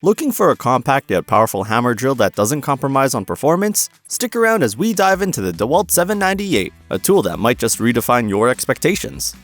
Looking for a compact yet powerful hammer drill that doesn't compromise on performance? Stick around as we dive into the DEWALT 798, a tool that might just redefine your expectations.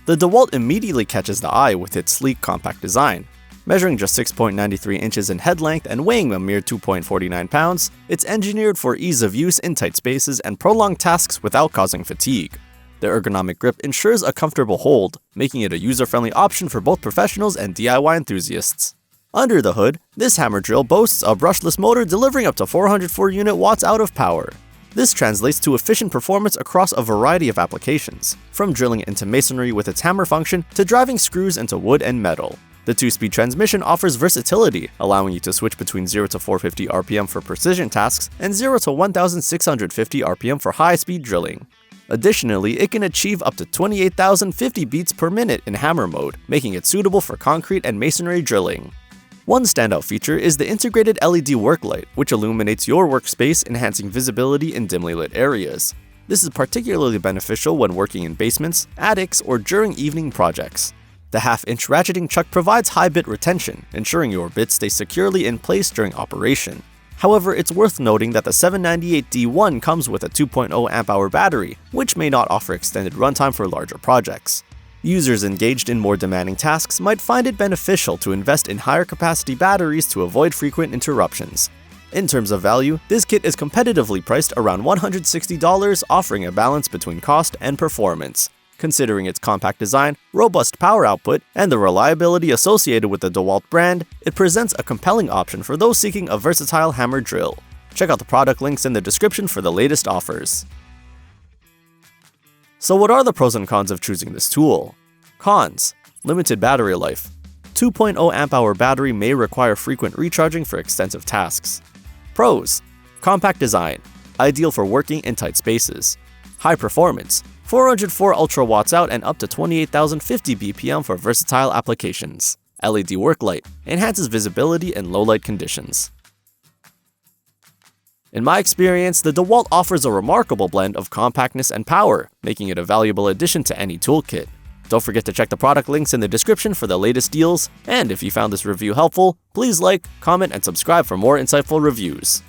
The DEWALT immediately catches the eye with its sleek, compact design. Measuring just 6.93 inches in head length and weighing a mere 2.49 pounds, it's engineered for ease of use in tight spaces and prolonged tasks without causing fatigue. The ergonomic grip ensures a comfortable hold, making it a user-friendly option for both professionals and DIY enthusiasts. Under the hood, this hammer drill boasts a brushless motor delivering up to 404 unit watts out of power. This translates to efficient performance across a variety of applications, from drilling into masonry with its hammer function to driving screws into wood and metal. The 2-speed transmission offers versatility, allowing you to switch between 0 to 450 RPM for precision tasks and 0 to 1650 RPM for high-speed drilling. Additionally, it can achieve up to 28,050 beats per minute in hammer mode, making it suitable for concrete and masonry drilling. One standout feature is the integrated LED work light, which illuminates your workspace, enhancing visibility in dimly lit areas. This is particularly beneficial when working in basements, attics, or during evening projects. The half-inch ratcheting chuck provides high bit retention, ensuring your bits stay securely in place during operation. However, it's worth noting that the 798D1 comes with a 2.0 amp-hour battery, which may not offer extended runtime for larger projects. Users engaged in more demanding tasks might find it beneficial to invest in higher capacity batteries to avoid frequent interruptions. In terms of value, this kit is competitively priced around $160, offering a balance between cost and performance. Considering its compact design, robust power output, and the reliability associated with the DEWALT brand, it presents a compelling option for those seeking a versatile hammer drill. Check out the product links in the description for the latest offers. So what are the pros and cons of choosing this tool? Cons: limited battery life. 2.0 amp-hour battery may require frequent recharging for extensive tasks. Pros: compact design, ideal for working in tight spaces. High performance, 404 ultra watts out and up to 28,050 BPM for versatile applications. LED work light, enhances visibility in low light conditions. In my experience, the DEWALT offers a remarkable blend of compactness and power, making it a valuable addition to any toolkit. Don't forget to check the product links in the description for the latest deals, and if you found this review helpful, please like, comment, and subscribe for more insightful reviews.